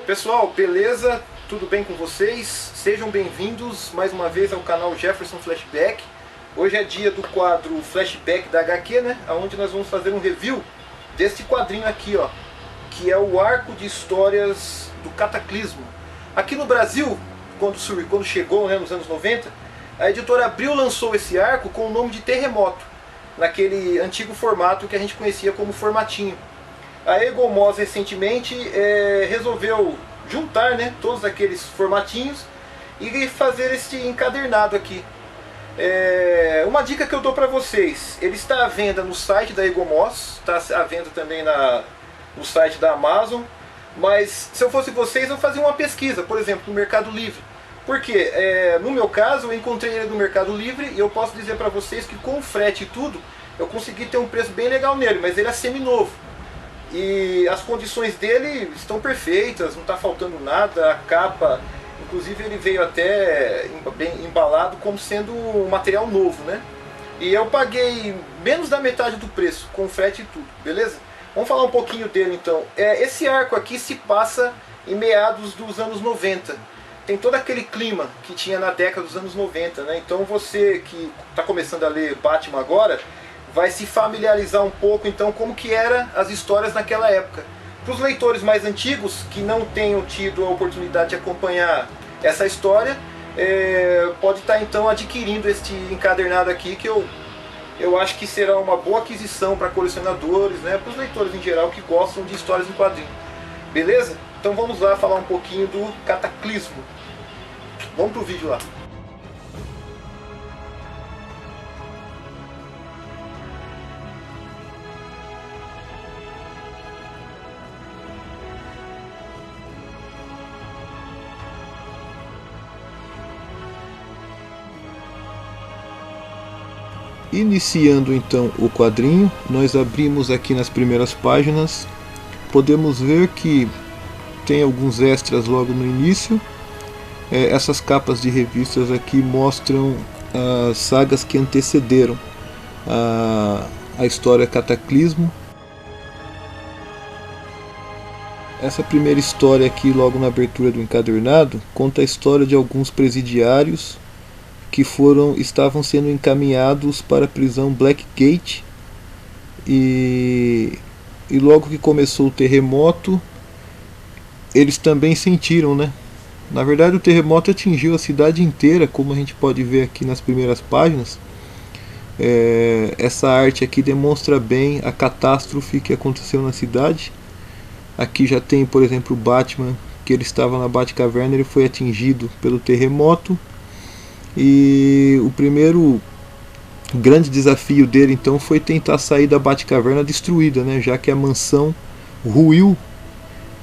Pessoal, beleza? Tudo bem com vocês? Sejam bem-vindos mais uma vez ao canal Jefferson Flashback. Hoje é dia do quadro Flashback da HQ, né? Onde nós vamos fazer um review deste quadrinho aqui, ó, que é o arco de histórias do Cataclismo. Aqui no Brasil, quando chegou, né, nos anos 90, a editora Abril lançou esse arco com o nome de Terremoto, naquele antigo formato que a gente conhecia como formatinho. A Eagle Moss recentemente resolveu juntar, né, todos aqueles formatinhos e fazer este encadernado aqui. Uma dica que eu dou para vocês: ele está à venda no site da Eagle Moss, está à venda também no site da Amazon, mas se eu fosse vocês eu fazia uma pesquisa, por exemplo, no Mercado Livre. Porque no meu caso eu encontrei ele no Mercado Livre e eu posso dizer para vocês que com frete e tudo eu consegui ter um preço bem legal nele, mas ele é seminovo. E as condições dele estão perfeitas, não está faltando nada, a capa, inclusive ele veio até bem embalado como sendo um material novo, né? E eu paguei menos da metade do preço, com frete e tudo, beleza? Vamos falar um pouquinho dele então. Esse arco aqui se passa em meados dos anos 90. Tem todo aquele clima que tinha na década dos anos 90, né? Então você que está começando a ler Batman agora vai se familiarizar um pouco então como que eram as histórias naquela época. Para os leitores mais antigos que não tenham tido a oportunidade de acompanhar essa história, pode estar então adquirindo este encadernado aqui, que eu acho que será uma boa aquisição para colecionadores, né, para os leitores em geral que gostam de histórias em quadrinhos. Beleza? Então vamos lá falar um pouquinho do Cataclismo. Vamos pro vídeo lá. Iniciando então o quadrinho, nós abrimos aqui nas primeiras páginas, podemos ver que tem alguns extras logo no início. Essas capas de revistas aqui mostram as sagas que antecederam a história Cataclismo. Essa primeira história aqui, logo na abertura do encadernado, conta a história de alguns presidiários que estavam sendo encaminhados para a prisão Blackgate, e logo que começou o terremoto eles também sentiram, né? Na verdade o terremoto atingiu a cidade inteira, como a gente pode ver aqui nas primeiras páginas. Essa arte aqui demonstra bem a catástrofe que aconteceu na cidade. Aqui já tem, por exemplo, o Batman, que ele estava na Batcaverna, ele foi atingido pelo terremoto. E o primeiro grande desafio dele então foi tentar sair da Batcaverna destruída, né, já que a mansão ruiu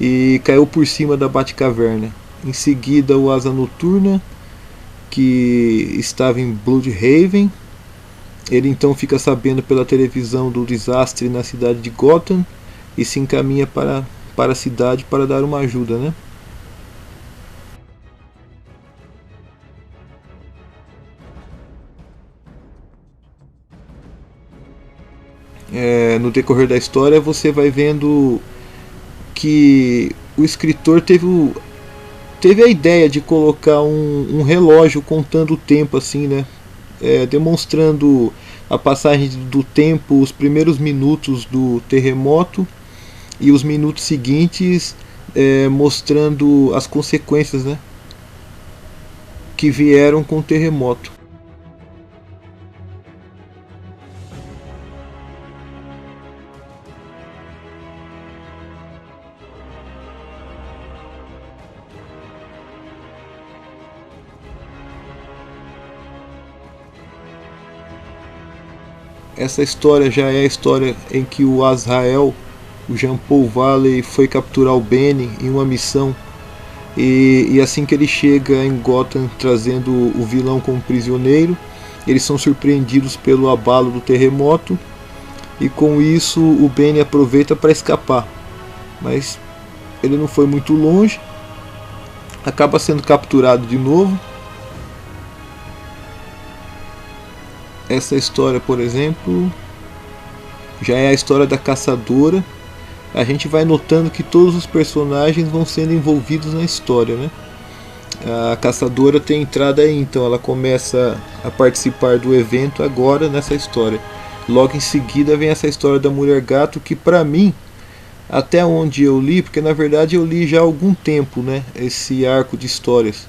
e caiu por cima da Batcaverna. Em seguida o Asa Noturna, que estava em Bloodhaven, ele então fica sabendo pela televisão do desastre na cidade de Gotham e se encaminha para a cidade para dar uma ajuda, né? No decorrer da história você vai vendo que o escritor teve a ideia de colocar um relógio contando o tempo, assim, né? Demonstrando a passagem do tempo, os primeiros minutos do terremoto e os minutos seguintes, mostrando as consequências, né, que vieram com o terremoto. Essa história já é a história em que o Azrael, o Jean-Paul Valley, foi capturar o Benny em uma missão. E assim que ele chega em Gotham trazendo o vilão como prisioneiro, eles são surpreendidos pelo abalo do terremoto. E com isso o Benny aproveita para escapar. Mas ele não foi muito longe, acaba sendo capturado de novo. Essa história, por exemplo, já é a história da caçadora, a gente vai notando que todos os personagens vão sendo envolvidos na história, né? A caçadora tem entrada aí, então ela começa a participar do evento agora nessa história. Logo em seguida vem essa história da Mulher Gato, que pra mim, até onde eu li, porque na verdade eu li já há algum tempo, né, esse arco de histórias,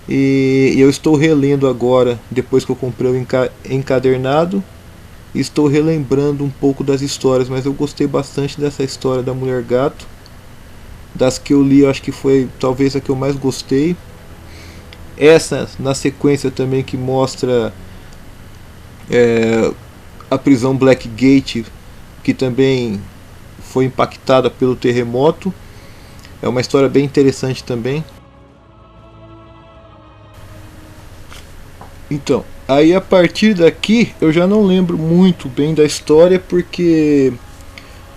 e eu estou relendo agora, depois que eu comprei o encadernado, estou relembrando um pouco das histórias, mas eu gostei bastante dessa história da Mulher Gato. Das que eu li, eu acho que foi talvez a que eu mais gostei. Essa na sequência também, que mostra a prisão Blackgate, que também foi impactada pelo terremoto. É uma história bem interessante também. Então, aí a partir daqui eu já não lembro muito bem da história, porque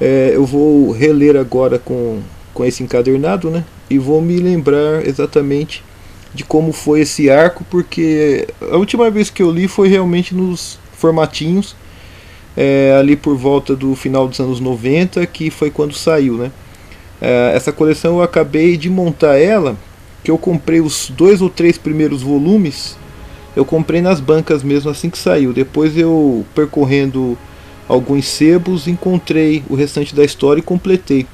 eu vou reler agora com esse encadernado, né? E vou me lembrar exatamente de como foi esse arco, porque a última vez que eu li foi realmente nos formatinhos, ali por volta do final dos anos 90, que foi quando saiu, né? Essa coleção eu acabei de montar ela, que eu comprei os 2 ou 3 primeiros volumes. Eu comprei nas bancas mesmo assim que saiu. Depois eu, percorrendo alguns sebos, encontrei o restante da história e completei.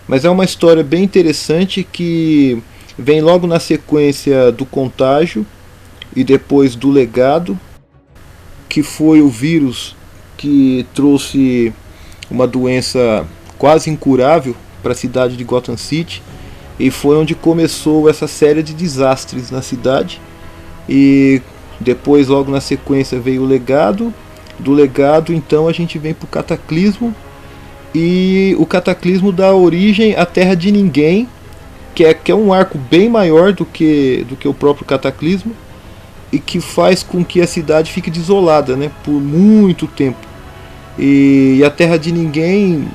Mas é uma história bem interessante, que vem logo na sequência do Contágio e depois do Legado, que foi o vírus que trouxe uma doença quase incurável para a cidade de Gotham City. E foi onde começou essa série de desastres na cidade. E depois, logo na sequência, veio o Legado. Do Legado, então, a gente vem para o Cataclismo. E o Cataclismo dá origem à Terra de Ninguém, que é um arco bem maior do que o próprio Cataclismo, e que faz com que a cidade fique desolada, né, por muito tempo. E a Terra de Ninguém...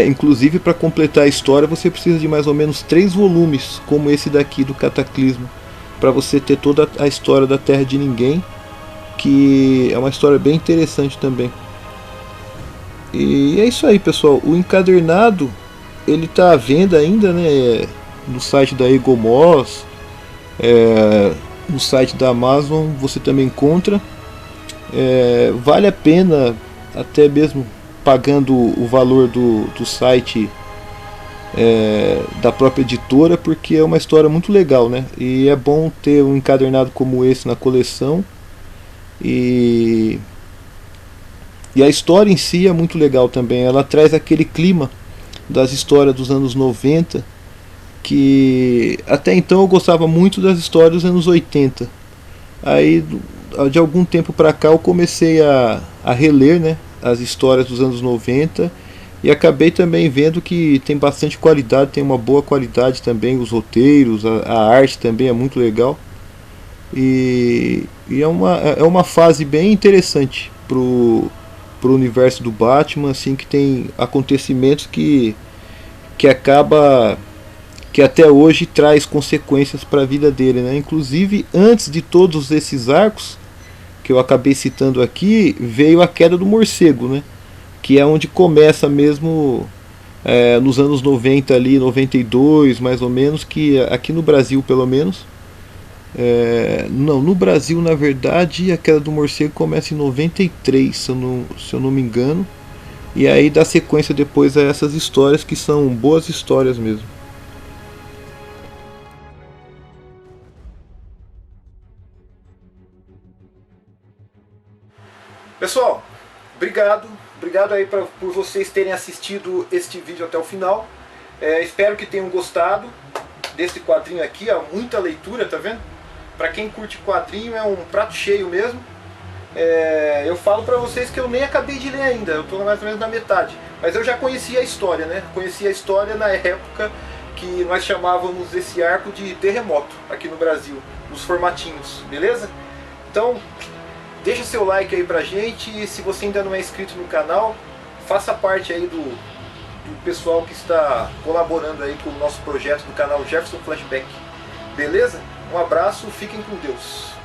inclusive, para completar a história, você precisa de mais ou menos 3 volumes, como esse daqui do Cataclismo, para você ter toda a história da Terra de Ninguém, que é uma história bem interessante também. E é isso aí, pessoal. O encadernado, ele está à venda ainda, né, no site da Egomós, no site da Amazon você também encontra. Vale a pena, até mesmo pagando o valor do site da própria editora, porque é uma história muito legal, né? E é bom ter um encadernado como esse na coleção. E a história em si é muito legal também. Ela traz aquele clima das histórias dos anos 90, que até então eu gostava muito das histórias dos anos 80. Aí, de algum tempo pra cá, eu comecei a reler, né, as histórias dos anos 90, e acabei também vendo que tem bastante qualidade, tem uma boa qualidade também, os roteiros, a arte também é muito legal. E é uma fase bem interessante pro universo do Batman, assim, que tem acontecimentos que até hoje traz consequências para a vida dele, né? Inclusive, antes de todos esses arcos que eu acabei citando aqui, veio a Queda do Morcego, né? Que é onde começa mesmo, nos anos 90 ali, 92 mais ou menos, que aqui no Brasil pelo menos, não, no Brasil na verdade a Queda do Morcego começa em 93, se eu não me engano, e aí dá sequência depois a essas histórias, que são boas histórias mesmo. Pessoal, obrigado aí por vocês terem assistido este vídeo até o final. Espero que tenham gostado desse quadrinho aqui, há muita leitura, tá vendo? Pra quem curte quadrinho é um prato cheio mesmo. Eu falo pra vocês que eu nem acabei de ler ainda, eu tô mais ou menos na metade. Mas eu já conhecia a história, né? Conhecia a história na época que nós chamávamos esse arco de Terremoto aqui no Brasil, nos formatinhos, beleza? Então, deixa seu like aí pra gente, e se você ainda não é inscrito no canal, faça parte aí do pessoal que está colaborando aí com o nosso projeto do canal Jefferson Flashback. Beleza? Um abraço, fiquem com Deus.